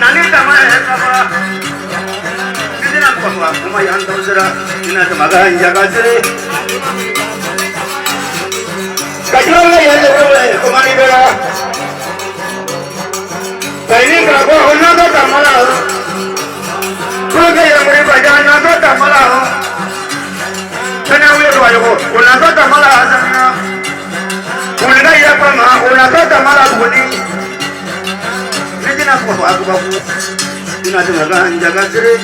nani tama kaba dina kwa kuma yan dozira ina tama ganja gazire kajula ya lewe kuma ni bera kaini grabo honna ka tamala kuge ya muri bajana ka tamala sana uye rwayo una ka tamala sana una ya kama una ka tamala buni dina kwa babu dina tama ganja gazire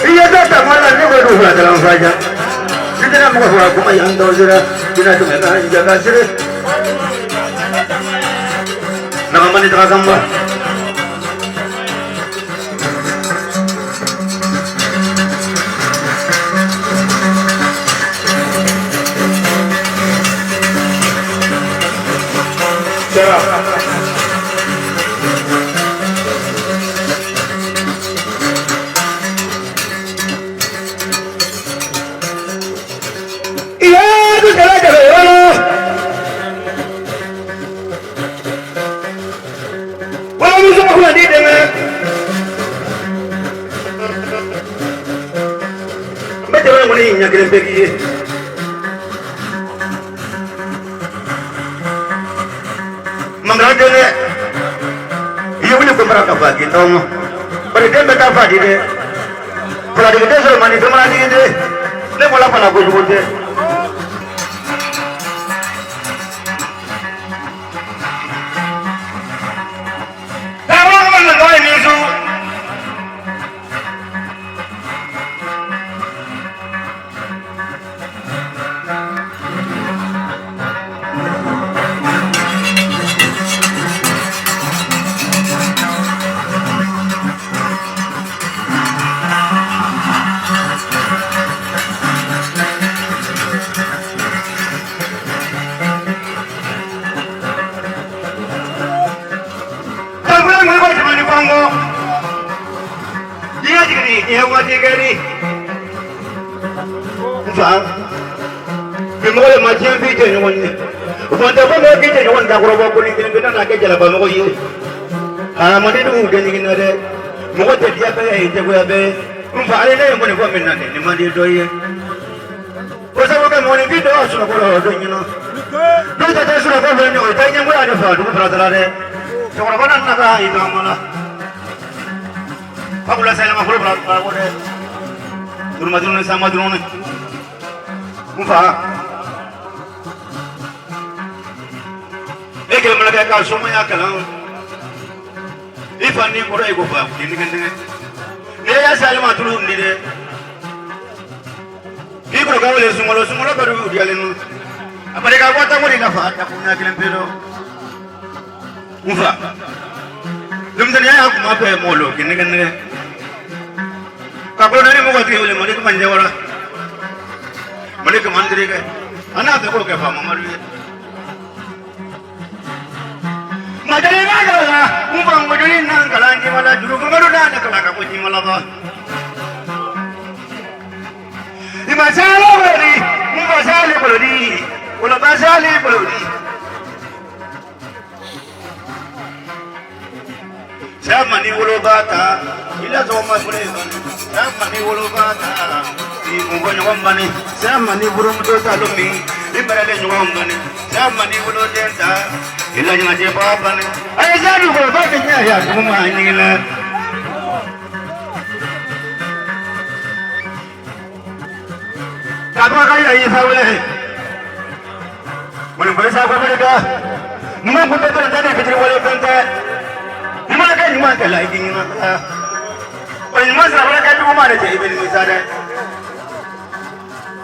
iya tata mala ni ko do dalam saja dina mo ko kuma yang dozira dina tama ganja gazire nama mani trakamba Mangradene yuni ko baraka bagi tom bare dembe ta fadi de para de deso mani to mani de le mola pala ko jute tawo man no ni su Bimole matian bite ni wonne fonda ko mo bite ni wonda ko robo ko ni ngene na ke jala ba mo yi ha mo de du de ni ngene mo ko te dia be e te ko ya be mfa ale ne mo ni ko min na ni ma de do ye ko sa ko mo ni bite o su ko ro do ni no do ta ta su ko be ni o ta ni mo ya de fa du ko tra de so ko na na ka i do mo na Abula salama ko bra ko de durmadun sama durun mfa eke malaga ka soma ya kala ifani ko ray ko fa ni ngende ne ya salama tulu ni de ki ko ga wole sumolo ka du diale nu apare ka ko ta mo ni na fa ta punya kilen pero mfa dum de ya ko ma pe molo ki ni ngende ka ko ni mo ko ti wole mo ni ko manje wala Malik mandiri ke, anak tu ke faham malu. Majari mana lah, umpang majari nang kalangi malah juru pengaruh dah nak kelak aku ni malah bah. Di masalah beri, masalah beri, kalau masalah beri. Saya mani ulu bata, ila zoma boleh. Saya mani ulu bata. Mungo nyumbani sama ni burung do talumi ibarale nyumbani sama ni bulo denta ila nyanga je papa ne ay jaru ko ba kenya ya kuma nyila kadwa kai ai sawle mun besa ko bega numa ko to tane fitri wale kante numa kai numa kai lai dinga oi numa sabra kai numa de je ibn misare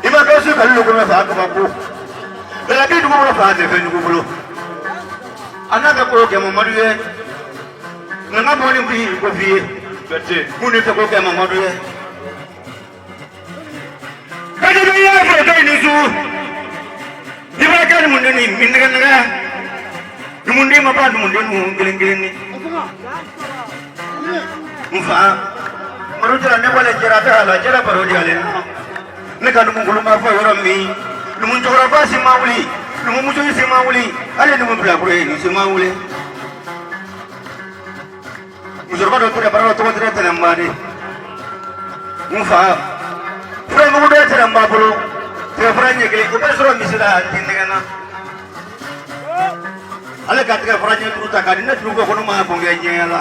ima kasu kallu ko fa ko bako la ke du ko fa de fe du ko anaka ko ke mo maduye nga mo ni bi ko fi bete muni to ko ke mo maduye kadi do ya fa dai ni su di ba kan mun ni min nga ni mun ni ma ba mun ni ngiling ni mfa maru jara ne wala jara ta ala jara baro jale ne kan mun gulu ma fa yoro mi numu cɛkɔrɔba si ma wuli numu muso si ma wuli hali numu bilakoro ye nin si ma wuli musokɔrɔba dɔ tora baara la tɔgɔ tɛ tɛnɛnba de n fa furamugu dɔ tɛnɛnba bolo tigɛ fura ɲɛ kelen o bɛ sɔrɔ misi la ten nɛgɛnna ale ka tigɛ fura ɲɛ duuru ta k'a di ne tulu ko ko ne ma kɔn kɛ ɲɛya la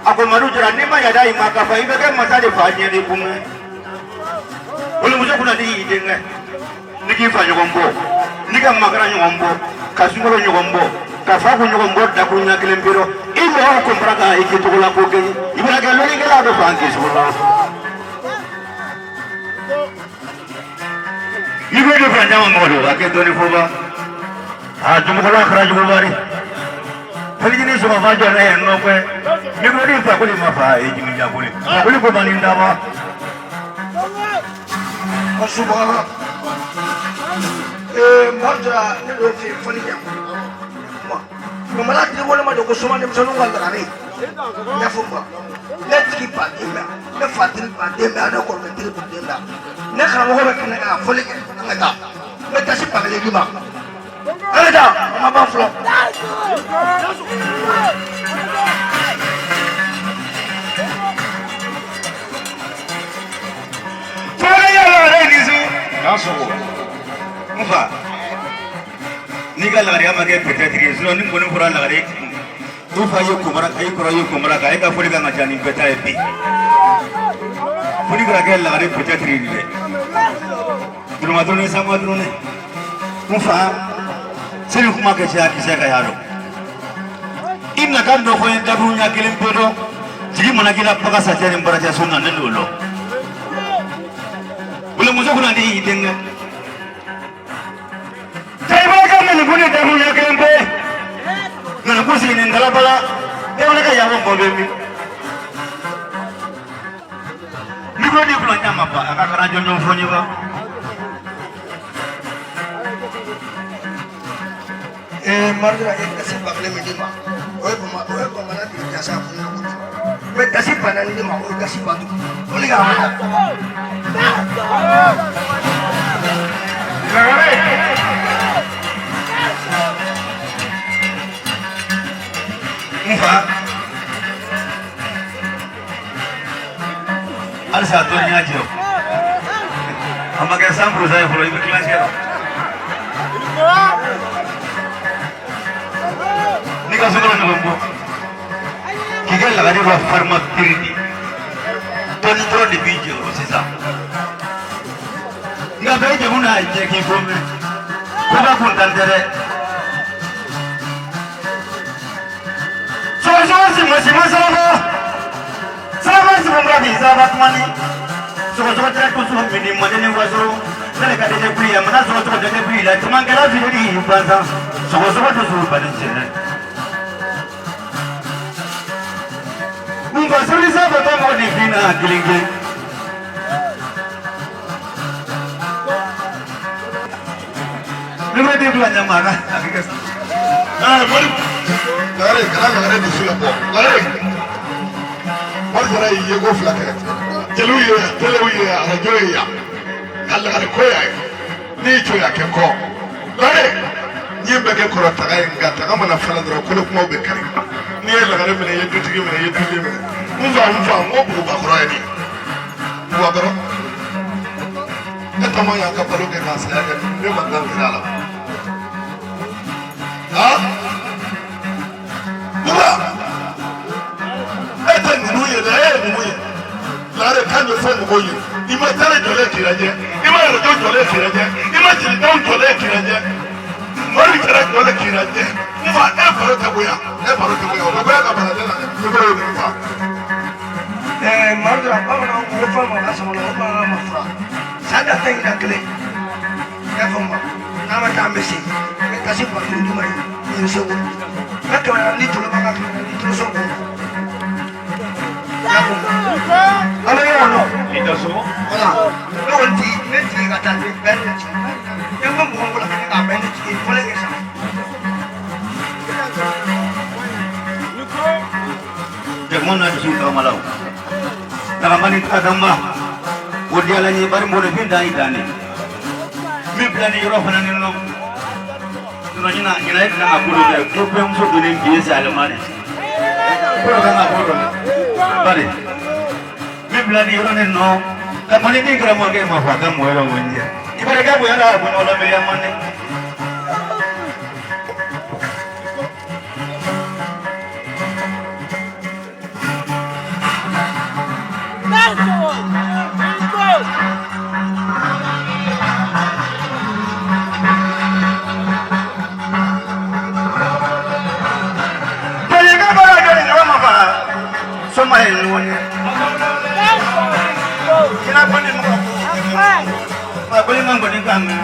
a ko madu jara n'i ma yada i ma ka fa i bɛ kɛ masa de fa ɲɛ de kun walimuso kunna n'i y'i denkɛ n'i k'i fa ɲɔgɔn bɔ n'i ka makara ɲɔgɔn bɔ ka sunkalo ɲɔgɔn bɔ ka fa kun ɲɔgɔn bɔ dakuru ɲɛ kelen pero i mɔgɔw kɔnpara ka i kɛ cogo la ko kɛ i bɛna kɛ lɔnnikɛla dɔ fan k'i sogo la i bɛ de fan caman mɔgɔ don a kɛ dɔɔni fɔ ba a jumukɔrɔ kɛra juguba de Felijini sama fajar na yang nongwe, ni ko ni fa ko ni ma fa e jimi jabule. Ko ni ko mani ndaba. Subhana. Marja ni do fi fani jam. Ma mala ti wala ma do ko suma dem sonu ngal dara ni. Ya fumba. Let's keep at him. Ne fatil pa dem na ko metil pa dem na. Ne khara mo ko kana ka foli ke ngata. Me tasi pa le gima. Ada, apa flow? Saya lari di situ. Langsung. Muka. Ni kalau lari apa ke peta tiri, so ni pun pura lari. Muka yo kumara, kaya ka puli ka ngajani peta epi. Puli ka ke lari peta tiri ni. Dulu ni sama dulu ni. Muka. Sini kuma ke saya kisah kaya ro. Inna kan do ko en dabu nya kilim pedo. Jigi mana kila paka saja yang beraja sunnah ni dulu. Belum musuh kuna di denga. Saya bakal menunggu dabu nya kilim pe. Nana kursi ni ndala bala. Dia mana kaya yang bobe mi. Ni ko di pulang nyama pa. Akak kerajon jong fronyo ba. Marja kasih bakle medima. Oye pemana di jasa punya kudu. Me kasih panan ini mau kasih batu. Boleh gak mana? Muka. Ada satunya aja. Hamba kesam berusaha follow ibu kelas ya. Ni ka sugro na bambo kigal la gadi wa farma pirdi ton tro di bijo sisa nga beje muna je ki fome ko ba kun dandere so si masala si bamra di sabat mani so tra ko so mi di madene wasro nale ka de priya mana so de priya tumangala fi di banza so to so badin Muka suri sahabat mau di fina giling-giling. Lima dia belanja marah. Boleh. Lari di sini po. Lari. Marja ini go flake. Jeluye, ana joya. Kalla kare koya. Ni joya ke ko. Lari. Nyimbe ke ko taga ngata kama na fala dro ko mo be kare. Ni la kare mene yedu tigi mene Mva mo bu ba kora ni. Wa baro. Eta mo ya ka palo ke nasa ya ke be mandan dala. Ha? Bura. Eta ni nuye la La re kan yo fa mo yi. Ima tare jole kiraje. Ima ro jole kiraje. Ima ji jole kiraje. Mori tare jole kiraje. Mva e faro ta boya. O ba ka bana dela. Ni ko ni fa. Marja, vamos a un reforma, vamos a mostrar. Sada tem naquele. Reforma. Nama kami sih. Kasih pak itu cuma ini semua. Mereka orang itu loh mereka itu semua. Apa yang ono? Itu semua. Mana? Nanti kata ni beres. Yang membuat bola kena apa ni? Boleh kesah. Jangan ada suka malau. Nakamani agama wodialanye bari mo le pinda idane mi bila ni yɔrɔ fana ni nɔ ɲina ka bolo kɛ ko bɛnmuso donnen bi ye salemani kolo kan ka bɔ dɔn bari mi bila ni yɔrɔ ni nɔ ka mɔni min kɛra mɔkɛ ma fɔ a ka mɔ yɔrɔ mɔni jɛ i b'a dɔn k'a bonya la a bonya wala miliya mɔni. Sama yang luarnya, kenapa ni muka? Apa boleh menggoda kami?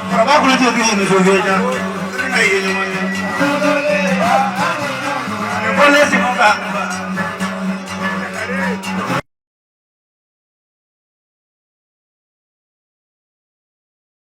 Berapa kulit itu ni sudah ada? Ini luarnya.